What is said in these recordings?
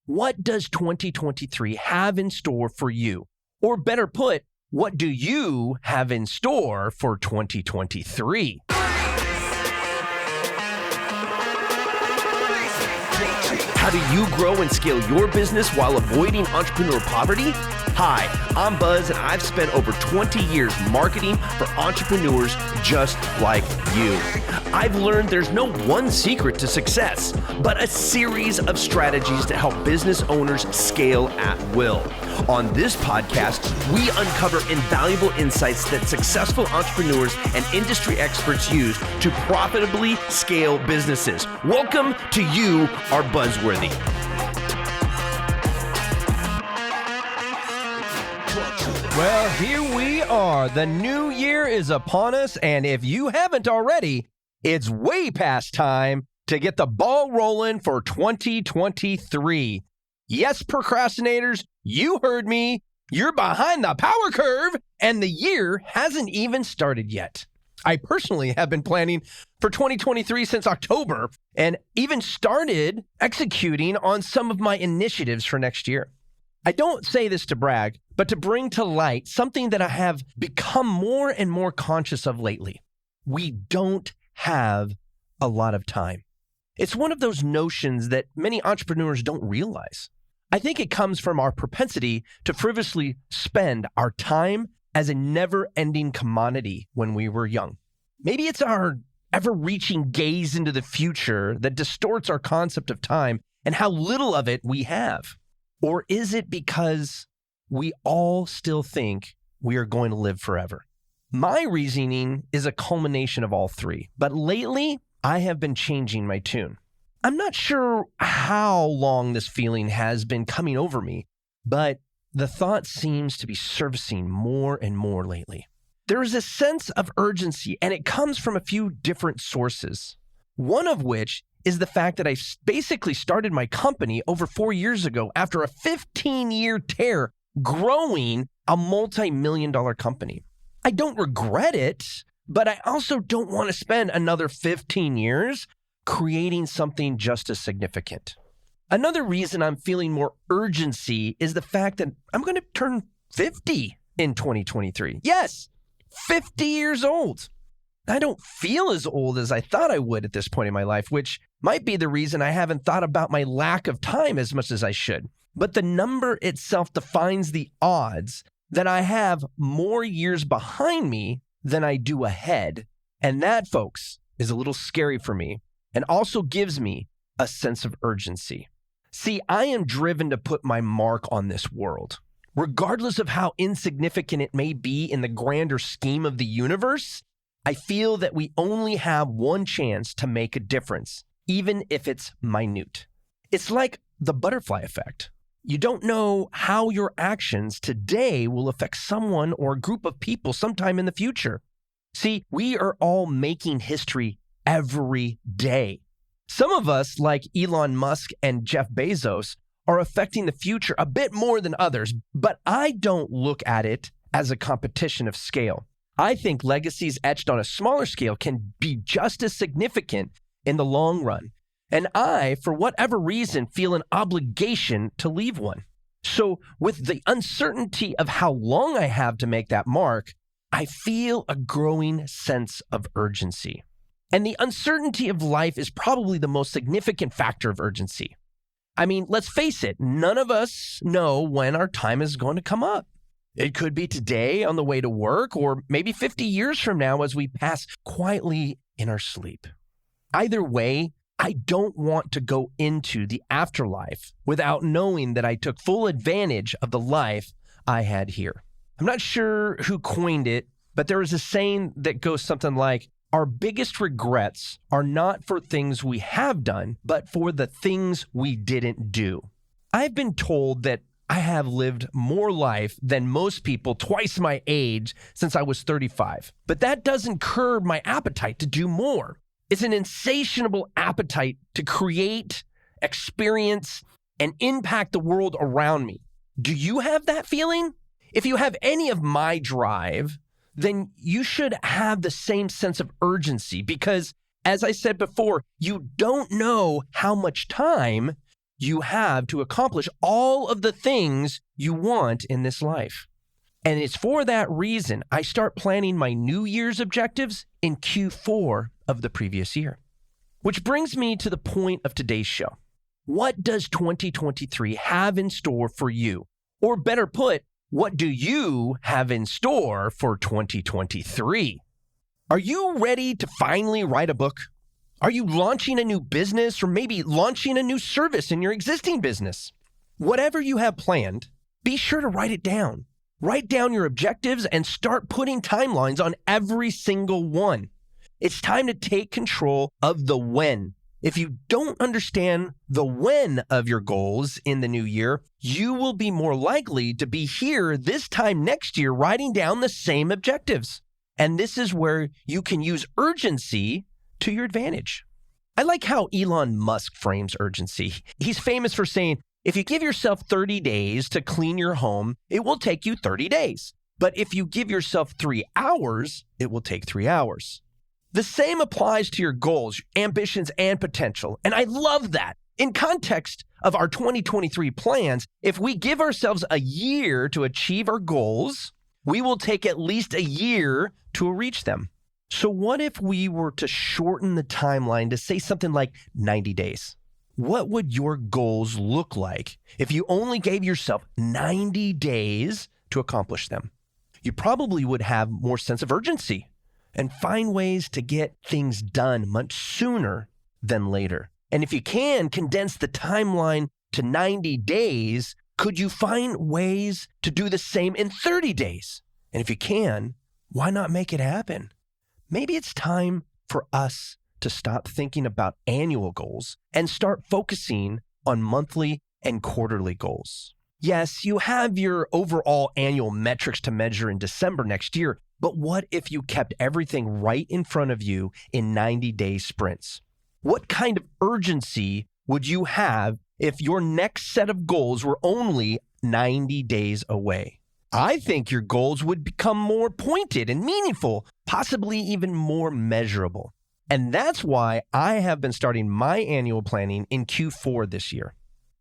What does 2023 have in store for you? Or better put, what do you have in store for 2023? How do you grow and scale your business while avoiding entrepreneur poverty? Hi, I'm Buzz, and I've spent over 20 years marketing for entrepreneurs just like you. I've learned there's no one secret to success, but a series of strategies to help business owners scale at will. On this podcast, we uncover invaluable insights that successful entrepreneurs and industry experts use to profitably scale businesses. Welcome to You Are Buzzworthy. Well, here we are. The new year is upon us, and if you haven't already, it's way past time to get the ball rolling for 2023. Yes, procrastinators, you heard me. You're behind the power curve, and the year hasn't even started yet. I personally have been planning for 2023 since October and even started executing on some of my initiatives for next year. I don't say this to brag, but to bring to light something that I have become more and more conscious of lately. We don't have a lot of time. It's one of those notions that many entrepreneurs don't realize. I think it comes from our propensity to frivolously spend our time as a never-ending commodity when we were young. Maybe it's our ever-reaching gaze into the future that distorts our concept of time and how little of it we have. Or is it because we all still think we are going to live forever? My reasoning is a culmination of all three, but lately I have been changing my tune. I'm not sure how long this feeling has been coming over me, but the thought seems to be surfacing more and more lately. There is a sense of urgency, and it comes from a few different sources. One of which is the fact that I basically started my company over 4 years ago after a 15-year tear growing a multi-million-dollar company. I don't regret it, but I also don't want to spend another 15 years creating something just as significant. Another reason I'm feeling more urgency is the fact that I'm going to turn 50 in 2023. Yes, 50 years old. I don't feel as old as I thought I would at this point in my life, which might be the reason I haven't thought about my lack of time as much as I should. But the number itself defines the odds that I have more years behind me than I do ahead. And that, folks, is a little scary for me and also gives me a sense of urgency. See, I am driven to put my mark on this world. Regardless of how insignificant it may be in the grander scheme of the universe, I feel that we only have one chance to make a difference, even if it's minute. It's like the butterfly effect. You don't know how your actions today will affect someone or a group of people sometime in the future. See, we are all making history every day. Some of us, like Elon Musk and Jeff Bezos, are affecting the future a bit more than others, but I don't look at it as a competition of scale. I think legacies etched on a smaller scale can be just as significant in the long run. And I, for whatever reason, feel an obligation to leave one. So with the uncertainty of how long I have to make that mark, I feel a growing sense of urgency. And the uncertainty of life is probably the most significant factor of urgency. I mean, let's face it, none of us know when our time is going to come up. It could be today on the way to work, or maybe 50 years from now as we pass quietly in our sleep. Either way, I don't want to go into the afterlife without knowing that I took full advantage of the life I had here. I'm not sure who coined it, but there is a saying that goes something like, our biggest regrets are not for things we have done, but for the things we didn't do. I've been told that I have lived more life than most people twice my age since I was 35. But that doesn't curb my appetite to do more. It's an insatiable appetite to create, experience, and impact the world around me. Do you have that feeling? If you have any of my drive, then you should have the same sense of urgency because, as I said before, you don't know how much time you have to accomplish all of the things you want in this life. And it's for that reason I start planning my New Year's objectives in Q4 of the previous year. Which brings me to the point of today's show. What does 2023 have in store for you? Or better put, what do you have in store for 2023? Are you ready to finally write a book? Are you launching a new business or maybe launching a new service in your existing business? Whatever you have planned, be sure to write it down. Write down your objectives and start putting timelines on every single one. It's time to take control of the when. If you don't understand the when of your goals in the new year, you will be more likely to be here this time next year writing down the same objectives. And this is where you can use urgency to your advantage. I like how Elon Musk frames urgency. He's famous for saying, if you give yourself 30 days to clean your home, it will take you 30 days. But if you give yourself 3 hours, it will take 3 hours. The same applies to your goals, ambitions, and potential. And I love that. In context of our 2023 plans, if we give ourselves a year to achieve our goals, we will take at least a year to reach them. So what if we were to shorten the timeline to say something like 90 days? What would your goals look like if you only gave yourself 90 days to accomplish them? You probably would have more sense of urgency and find ways to get things done much sooner than later. And if you can condense the timeline to 90 days, could you find ways to do the same in 30 days? And if you can, why not make it happen? Maybe it's time for us to stop thinking about annual goals and start focusing on monthly and quarterly goals. Yes, you have your overall annual metrics to measure in December next year, but what if you kept everything right in front of you in 90-day sprints? What kind of urgency would you have if your next set of goals were only 90 days away? I think your goals would become more pointed and meaningful, possibly even more measurable. And that's why I have been starting my annual planning in Q4 this year.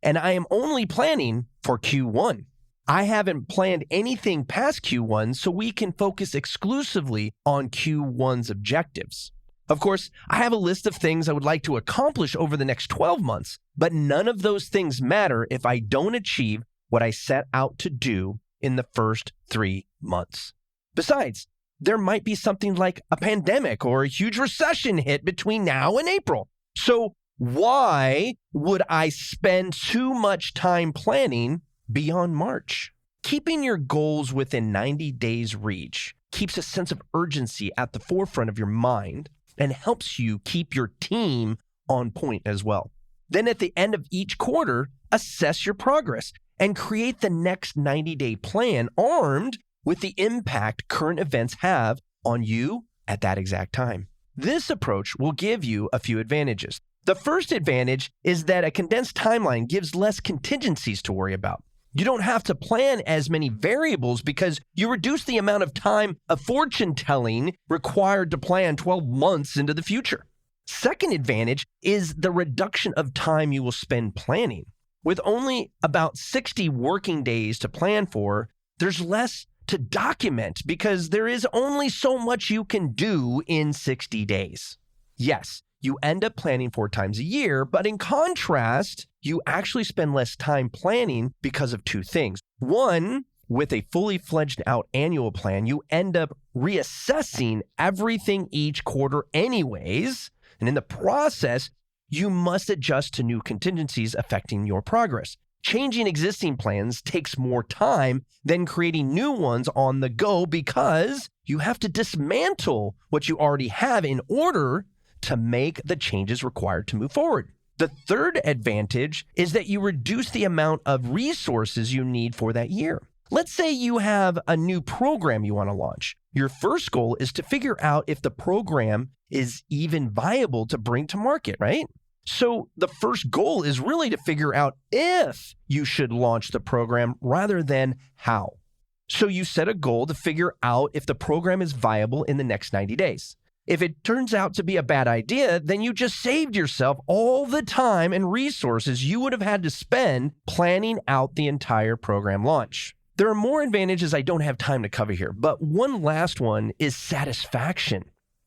And I am only planning for Q1. I haven't planned anything past Q1 so we can focus exclusively on Q1's objectives. Of course, I have a list of things I would like to accomplish over the next 12 months, but none of those things matter if I don't achieve what I set out to do in the first 3 months. Besides, there might be something like a pandemic or a huge recession hit between now and April. So why would I spend too much time planning beyond March? Keeping your goals within 90 days reach keeps a sense of urgency at the forefront of your mind and helps you keep your team on point as well. Then at the end of each quarter, assess your progress and create the next 90-day plan armed with the impact current events have on you at that exact time. This approach will give you a few advantages. The first advantage is that a condensed timeline gives less contingencies to worry about. You don't have to plan as many variables because you reduce the amount of time of fortune telling required to plan 12 months into the future. Second advantage is the reduction of time you will spend planning. With only about 60 working days to plan for, there's less to document because there is only so much you can do in 60 days. Yes, you end up planning 4 times a year, but in contrast, you actually spend less time planning because of 2 things. One, with a fully fledged out annual plan, you end up reassessing everything each quarter anyways, and in the process, you must adjust to new contingencies affecting your progress. Changing existing plans takes more time than creating new ones on the go because you have to dismantle what you already have in order to make the changes required to move forward. The third advantage is that you reduce the amount of resources you need for that year. Let's say you have a new program you want to launch. Your first goal is to figure out if the program is even viable to bring to market, right? So the first goal is really to figure out if you should launch the program rather than how. So you set a goal to figure out if the program is viable in the next 90 days. If it turns out to be a bad idea, then you just saved yourself all the time and resources you would have had to spend planning out the entire program launch. There are more advantages I don't have time to cover here, but one last one is satisfaction.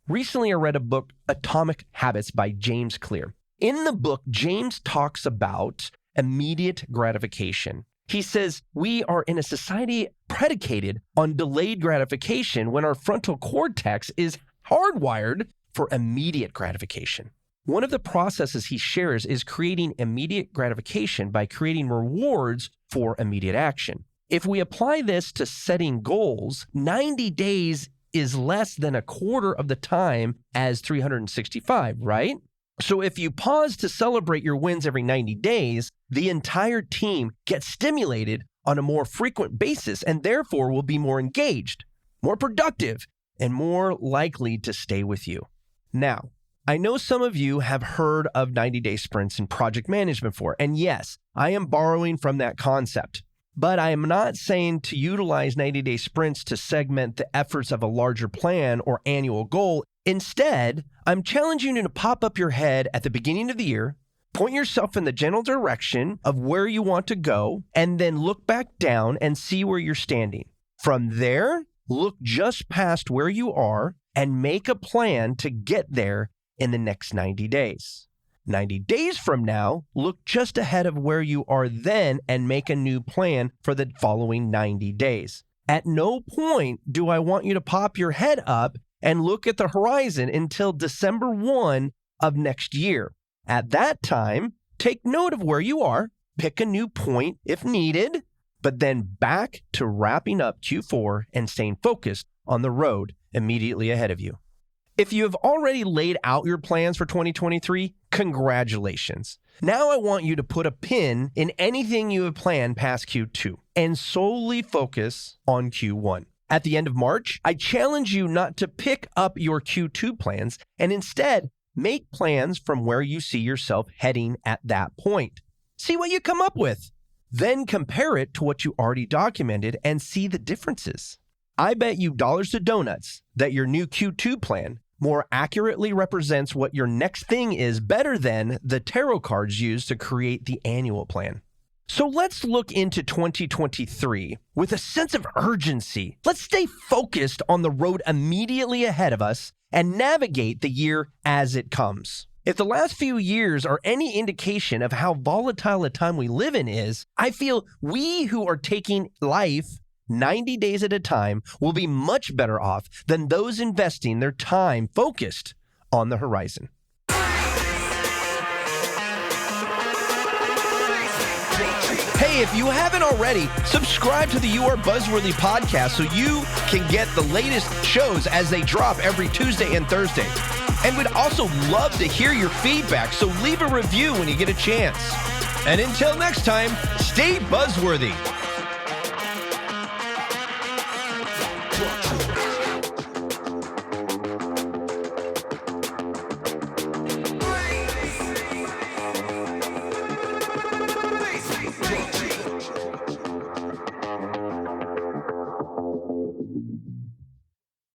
Recently, I read a book, Atomic Habits by James Clear. In the book, James talks about immediate gratification. He says we are in a society predicated on delayed gratification when our frontal cortex is hardwired for immediate gratification. One of the processes he shares is creating immediate gratification by creating rewards for immediate action. If we apply this to setting goals, 90 days is less than a quarter of the time as 365, right? So if you pause to celebrate your wins every 90 days, the entire team gets stimulated on a more frequent basis and therefore will be more engaged, more productive, and more likely to stay with you. Now, I know some of you have heard of 90-day sprints in project management before, and yes, I am borrowing from that concept. But I am not saying to utilize 90-day sprints to segment the efforts of a larger plan or annual goal. Instead, I'm challenging you to pop up your head at the beginning of the year, point yourself in the general direction of where you want to go, and then look back down and see where you're standing. From there, look just past where you are and make a plan to get there in the next 90 days. 90 days from now, look just ahead of where you are then and make a new plan for the following 90 days. At no point do I want you to pop your head up and look at the horizon until December 1 of next year. At that time, take note of where you are, pick a new point if needed, but then back to wrapping up Q4 and staying focused on the road immediately ahead of you. If you have already laid out your plans for 2023, congratulations. Now I want you to put a pin in anything you have planned past Q2 and solely focus on Q1. At the end of March, I challenge you not to pick up your Q2 plans and instead make plans from where you see yourself heading at that point. See what you come up with. Then compare it to what you already documented and see the differences. I bet you dollars to donuts that your new Q2 plan more accurately represents what your next thing is better than the tarot cards used to create the annual plan. So let's look into 2023 with a sense of urgency. Let's stay focused on the road immediately ahead of us and navigate the year as it comes. If the last few years are any indication of how volatile a time we live in is, I feel we who are taking life 90 days at a time will be much better off than those investing their time focused on the horizon. Hey, if you haven't already, subscribe to the You Are Buzzworthy podcast so you can get the latest shows as they drop every Tuesday and Thursday. And we'd also love to hear your feedback, so leave a review when you get a chance. And until next time, stay buzzworthy.